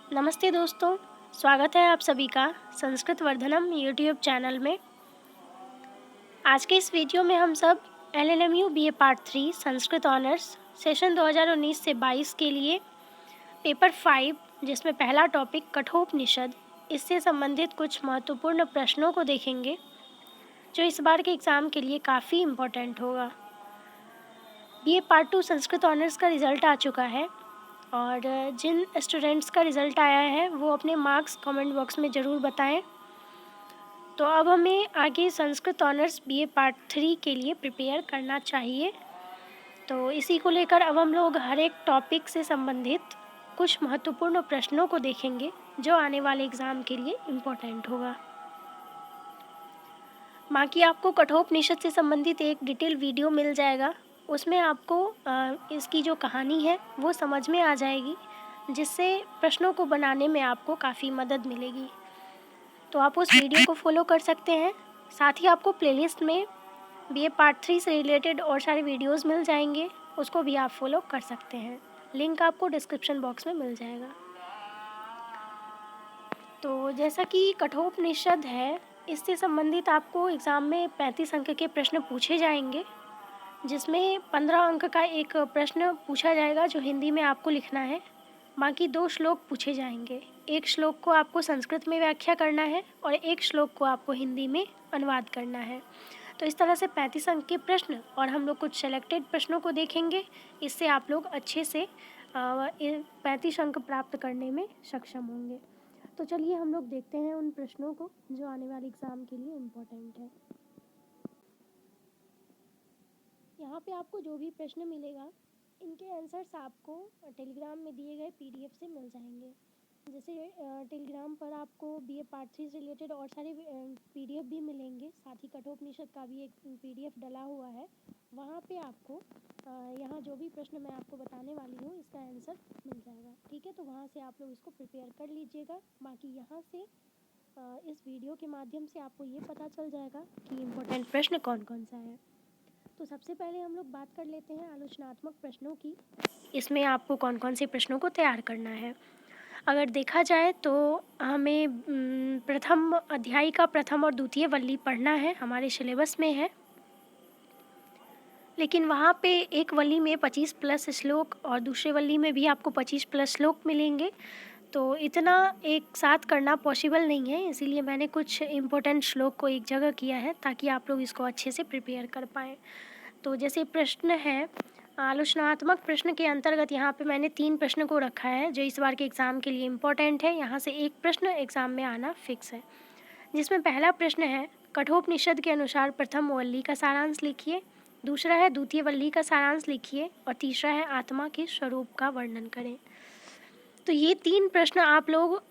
नमस्ते दोस्तों, स्वागत है आप सभी का संस्कृत वर्धनम यूट्यूब चैनल में। आज के इस वीडियो में हम सब LLMU BA part 3 Sanskrit honours session 2019 से 22 के लिए पेपर 5 जिसमें पहला टॉपिक कठोपनिषद, इससे संबंधित कुछ महत्वपूर्ण प्रश्नों को देखेंगे जो इस बार के एग्ज़ाम के लिए काफ़ी इम्पोर्टेंट होगा। बीए पार्ट 2 संस्कृत ऑनर्स का रिज़ल्ट आ चुका है और जिन स्टूडेंट्स का रिज़ल्ट आया है वो अपने मार्क्स कमेंट बॉक्स में ज़रूर बताएं। तो अब हमें आगे संस्कृत ऑनर्स बीए पार्ट 3 के लिए प्रिपेयर करना चाहिए। तो इसी को लेकर अब हम लोग हर एक टॉपिक से संबंधित कुछ महत्वपूर्ण प्रश्नों को देखेंगे जो आने वाले एग्ज़ाम के लिए इम्पोर्टेंट होगा। बाकी आपको कठोपनिषद से संबंधित एक डिटेल वीडियो मिल जाएगा, उसमें आपको इसकी जो कहानी है वो समझ में आ जाएगी, जिससे प्रश्नों को बनाने में आपको काफ़ी मदद मिलेगी। तो आप उस वीडियो को फॉलो कर सकते हैं। साथ ही आपको प्लेलिस्ट में बीए पार्ट 3 से रिलेटेड और सारे वीडियोस मिल जाएंगे, उसको भी आप फॉलो कर सकते हैं। लिंक आपको डिस्क्रिप्शन बॉक्स में मिल जाएगा। तो जैसा कि कठोपनिषद है, इससे संबंधित आपको एग्ज़ाम में 35 अंक के प्रश्न पूछे जाएंगे, जिसमें 15 अंक का एक प्रश्न पूछा जाएगा जो हिंदी में आपको लिखना है। बाकी 2 श्लोक पूछे जाएंगे। एक श्लोक को आपको संस्कृत में व्याख्या करना है और एक श्लोक को आपको हिंदी में अनुवाद करना है। तो इस तरह से 35 अंक के प्रश्न और हम लोग कुछ सेलेक्टेड प्रश्नों को देखेंगे। इससे आप लोग अच्छे से 35 अंक प्राप्त करने में सक्षम होंगे। तो चलिए हम लोग देखते हैं उन प्रश्नों को जो आने वाले एग्ज़ाम के लिए इम्पोर्टेंट है। यहाँ पे आपको जो भी प्रश्न मिलेगा, इनके आंसर्स आपको टेलीग्राम में दिए गए पीडीएफ से मिल जाएंगे। जैसे टेलीग्राम पर आपको बीए पार्ट 3 से रिलेटेड और सारे पीडीएफ भी मिलेंगे। साथ ही कठोपनिषद का भी एक पीडीएफ डला हुआ है। वहाँ पे आपको यहाँ जो भी प्रश्न मैं आपको बताने वाली हूँ इसका आंसर मिल जाएगा। ठीक है, तो वहाँ से आप लोग इसको प्रिपेयर कर लीजिएगा। बाकी यहाँ से इस वीडियो के माध्यम से आपको ये पता चल जाएगा कि इम्पोर्टेंट प्रश्न कौन कौन सा है। तो सबसे पहले हम लोग बात कर लेते हैं आलोचनात्मक प्रश्नों की। इसमें आपको कौन कौन से प्रश्नों को तैयार करना है। अगर देखा जाए तो हमें प्रथम अध्याय का प्रथम और द्वितीय वल्ली पढ़ना है, हमारे सिलेबस में है। लेकिन वहाँ पे एक वल्ली में 25 प्लस श्लोक और दूसरे वल्ली में भी आपको 25 प्लस श्लोक मिलेंगे। तो इतना एक साथ करना पॉसिबल नहीं है, इसीलिए मैंने कुछ इम्पोर्टेंट श्लोक को एक जगह किया है ताकि आप लोग इसको अच्छे से प्रिपेयर कर पाएँ। तो जैसे प्रश्न है आलोचनात्मक प्रश्न के अंतर्गत, यहाँ पे मैंने 3 प्रश्न को रखा है जो इस बार के एग्ज़ाम के लिए इम्पोर्टेंट है। यहाँ से एक प्रश्न एग्ज़ाम में आना फिक्स है, जिसमें पहला प्रश्न है कठोपनिषद के अनुसार प्रथम वल्ली का सारांश लिखिए, दूसरा है द्वितीय वल्ली का सारांश लिखिए और तीसरा है आत्मा के स्वरूप का वर्णन करें। तो ये 3 प्रश्न आप लोग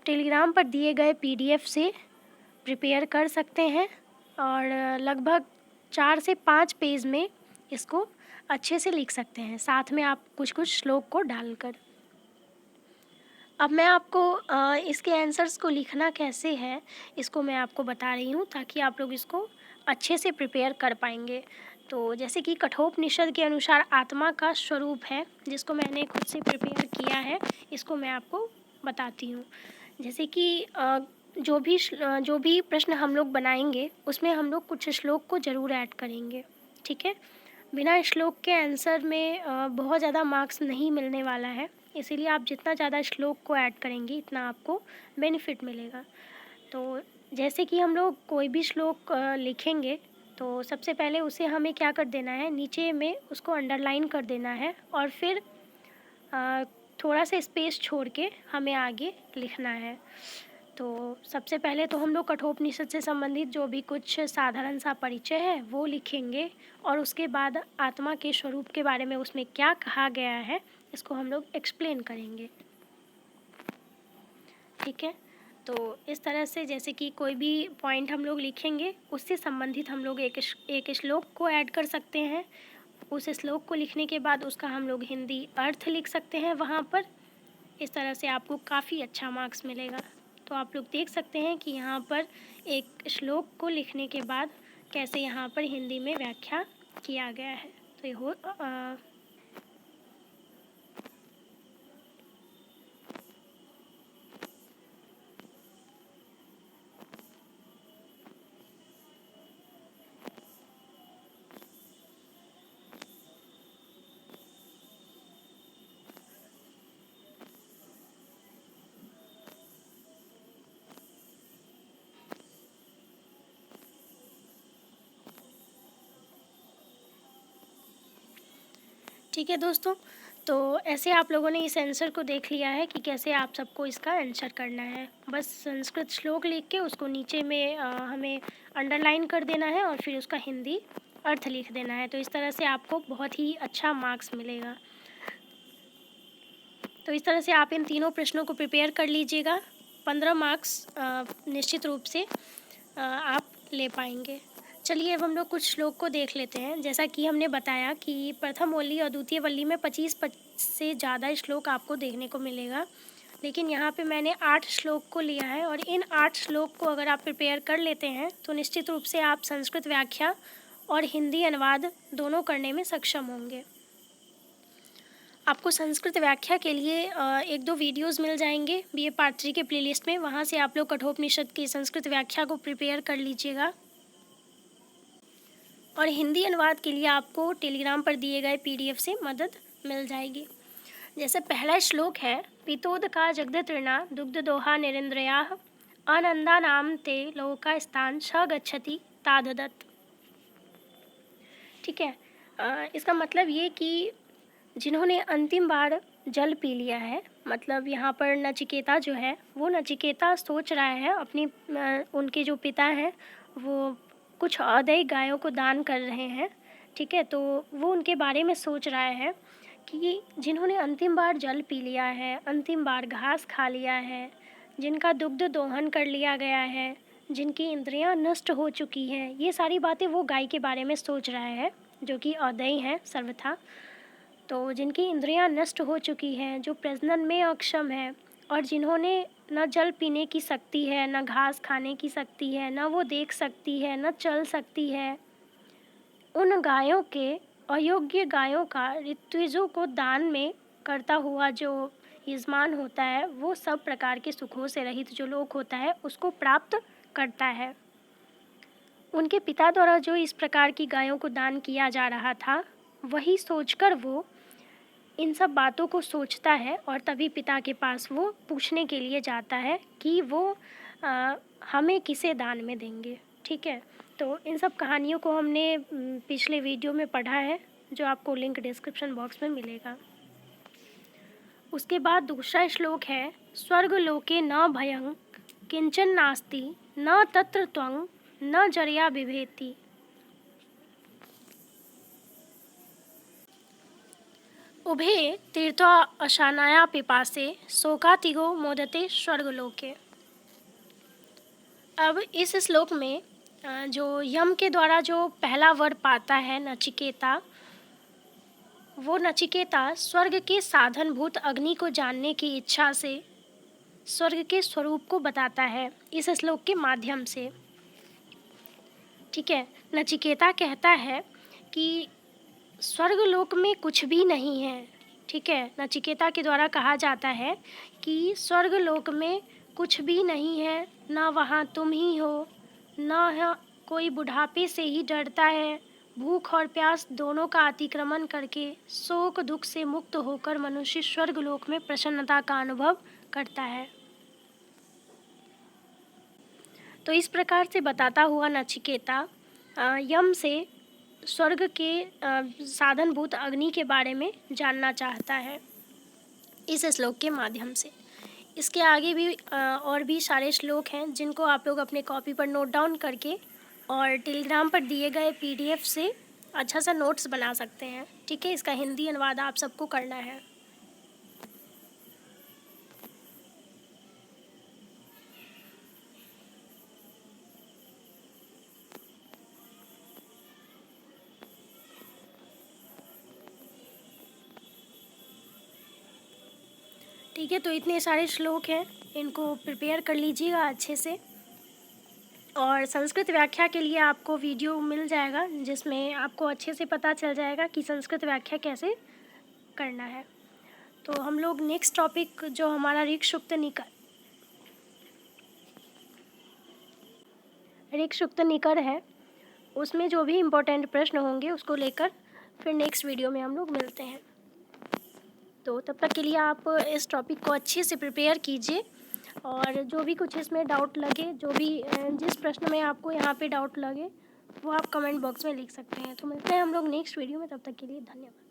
टेलीग्राम पर दिए गए पीडीएफ से प्रिपेयर कर सकते हैं और लगभग 4 से 5 पेज में इसको अच्छे से लिख सकते हैं, साथ में आप कुछ कुछ श्लोक को डालकर। अब मैं आपको इसके आंसर्स को लिखना कैसे है इसको मैं आपको बता रही हूँ ताकि आप लोग इसको अच्छे से प्रिपेयर कर पाएंगे। तो जैसे कि कठोपनिषद के अनुसार आत्मा का स्वरूप है, जिसको मैंने खुद से प्रिपेयर किया है, इसको मैं आपको बताती हूँ। जैसे कि जो भी प्रश्न हम लोग बनाएंगे उसमें हम लोग कुछ श्लोक को ज़रूर ऐड करेंगे। ठीक है, बिना श्लोक के आंसर में बहुत ज़्यादा मार्क्स नहीं मिलने वाला है, इसीलिए आप जितना ज़्यादा श्लोक को ऐड करेंगे इतना आपको बेनिफिट मिलेगा। तो जैसे कि हम लोग कोई भी श्लोक लिखेंगे तो सबसे पहले उसे हमें क्या कर देना है, नीचे में उसको अंडरलाइन कर देना है और फिर थोड़ा सा स्पेस छोड़ के हमें आगे लिखना है। तो सबसे पहले तो हम लोग कठोपनिषद से संबंधित जो भी कुछ साधारण सा परिचय है वो लिखेंगे और उसके बाद आत्मा के स्वरूप के बारे में उसमें क्या कहा गया है इसको हम लोग एक्सप्लेन करेंगे। ठीक है, तो इस तरह से जैसे कि कोई भी पॉइंट हम लोग लिखेंगे उससे संबंधित हम लोग एक श्लोक को ऐड कर सकते हैं। उस श्लोक को लिखने के बाद उसका हम लोग हिंदी अर्थ लिख सकते हैं वहाँ पर। इस तरह से आपको काफ़ी अच्छा मार्क्स मिलेगा। तो आप लोग देख सकते हैं कि यहाँ पर एक श्लोक को लिखने के बाद कैसे यहाँ पर हिंदी में व्याख्या किया गया है। तो ये ठीक है दोस्तों, तो ऐसे आप लोगों ने इस आंसर को देख लिया है कि कैसे आप सबको इसका आंसर करना है। बस संस्कृत श्लोक लिख के उसको नीचे में हमें अंडरलाइन कर देना है और फिर उसका हिंदी अर्थ लिख देना है। तो इस तरह से आपको बहुत ही अच्छा मार्क्स मिलेगा। तो इस तरह से आप इन तीनों प्रश्नों को प्रिपेयर कर लीजिएगा। 15 मार्क्स निश्चित रूप से आप ले पाएंगे। चलिए अब हम लोग कुछ श्लोक को देख लेते हैं। जैसा कि हमने बताया कि प्रथम वल्ली और द्वितीय वल्ली में 25 से ज़्यादा श्लोक आपको देखने को मिलेगा, लेकिन यहाँ पे मैंने 8 श्लोक को लिया है और इन 8 श्लोक को अगर आप प्रिपेयर कर लेते हैं तो निश्चित रूप से आप संस्कृत व्याख्या और हिंदी अनुवाद दोनों करने में सक्षम होंगे। आपको संस्कृत व्याख्या के लिए 1-2 वीडियोस मिल जाएंगे BA पार्ट 3 के प्लेलिस्ट में, वहाँ से आप लोग कठोपनिषद की संस्कृत व्याख्या को प्रिपेयर कर लीजिएगा। और हिंदी अनुवाद के लिए आपको टेलीग्राम पर दिए गए PDF से मदद मिल जाएगी। जैसे पहला श्लोक है, पितोदका जगदतृणा दुग्धदोहा निरिंद्रयाः आनंदा नाम ते लोका स्थान छ गच्छति ताददत्। ठीक है, इसका मतलब ये कि जिन्होंने अंतिम बार जल पी लिया है, मतलब यहाँ पर नचिकेता जो है वो नचिकेता सोच रहा है अपनी उनके जो पिता हैं वो कुछ अदेय गायों को दान कर रहे हैं। ठीक है, तो वो उनके बारे में सोच रहा है कि जिन्होंने अंतिम बार जल पी लिया है, अंतिम बार घास खा लिया है, जिनका दुग्ध दोहन कर लिया गया है, जिनकी इंद्रियां नष्ट हो चुकी हैं, ये सारी बातें वो गाय के बारे में सोच रहा है जो कि अदेय है सर्वथा। तो जिनकी इंद्रियां नष्ट हो चुकी हैं, जो प्रजनन में अक्षम है और जिन्होंने न जल पीने की शक्ति है, न घास खाने की शक्ति है, न वो देख सकती है, न चल सकती है, उन गायों के अयोग्य गायों का ऋत्विजों को दान में करता हुआ जो यजमान होता है वो सब प्रकार के सुखों से रहित जो लोक होता है उसको प्राप्त करता है। उनके पिता द्वारा जो इस प्रकार की गायों को दान किया जा रहा था वही सोचकर वो इन सब बातों को सोचता है और तभी पिता के पास वो पूछने के लिए जाता है कि वो हमें किसे दान में देंगे। ठीक है, तो इन सब कहानियों को हमने पिछले वीडियो में पढ़ा है, जो आपको लिंक डिस्क्रिप्शन बॉक्स में मिलेगा। उसके बाद दूसरा श्लोक है, स्वर्ग लोके न भयं किंचन नास्ति न तत्र त्वं न जर्या बिभेति। उभे तीर्था अशानाया पिपासे शोकातिगो मोदते स्वर्गलोके। अब इस श्लोक में जो यम के द्वारा जो पहला वर पाता है नचिकेता, वो नचिकेता स्वर्ग के साधनभूत अग्नि को जानने की इच्छा से स्वर्ग के स्वरूप को बताता है इस श्लोक के माध्यम से। ठीक है, नचिकेता कहता है कि स्वर्ग लोक में कुछ भी नहीं है। ठीक है, नचिकेता के द्वारा कहा जाता है कि स्वर्ग लोक में कुछ भी नहीं है, ना वहाँ तुम ही हो, ना कोई बुढ़ापे से ही डरता है। भूख और प्यास दोनों का अतिक्रमण करके शोक दुख से मुक्त होकर मनुष्य स्वर्ग लोक में प्रसन्नता का अनुभव करता है। तो इस प्रकार से बताता हुआ नचिकेता यम से स्वर्ग के साधनभूत अग्नि के बारे में जानना चाहता है इस श्लोक के माध्यम से। इसके आगे भी और भी सारे श्लोक हैं जिनको आप लोग अपने कॉपी पर नोट डाउन करके और टेलीग्राम पर दिए गए PDF से अच्छा सा नोट्स बना सकते हैं। ठीक है, इसका हिंदी अनुवाद आप सबको करना है। ठीक है, तो इतने सारे श्लोक हैं, इनको प्रिपेयर कर लीजिएगा अच्छे से। और संस्कृत व्याख्या के लिए आपको वीडियो मिल जाएगा जिसमें आपको अच्छे से पता चल जाएगा कि संस्कृत व्याख्या कैसे करना है। तो हम लोग नेक्स्ट टॉपिक जो हमारा ऋक्सूक्त निकर है उसमें जो भी इम्पोर्टेंट प्रश्न होंगे उसको लेकर फिर नेक्स्ट वीडियो में हम लोग मिलते हैं। तो तब तक के लिए आप इस टॉपिक को अच्छे से प्रिपेयर कीजिए और जो भी कुछ इसमें डाउट लगे, जो भी जिस प्रश्न में आपको यहाँ पे डाउट लगे वो आप कमेंट बॉक्स में लिख सकते हैं। तो मिलते हैं हम लोग नेक्स्ट वीडियो में, तब तक के लिए धन्यवाद।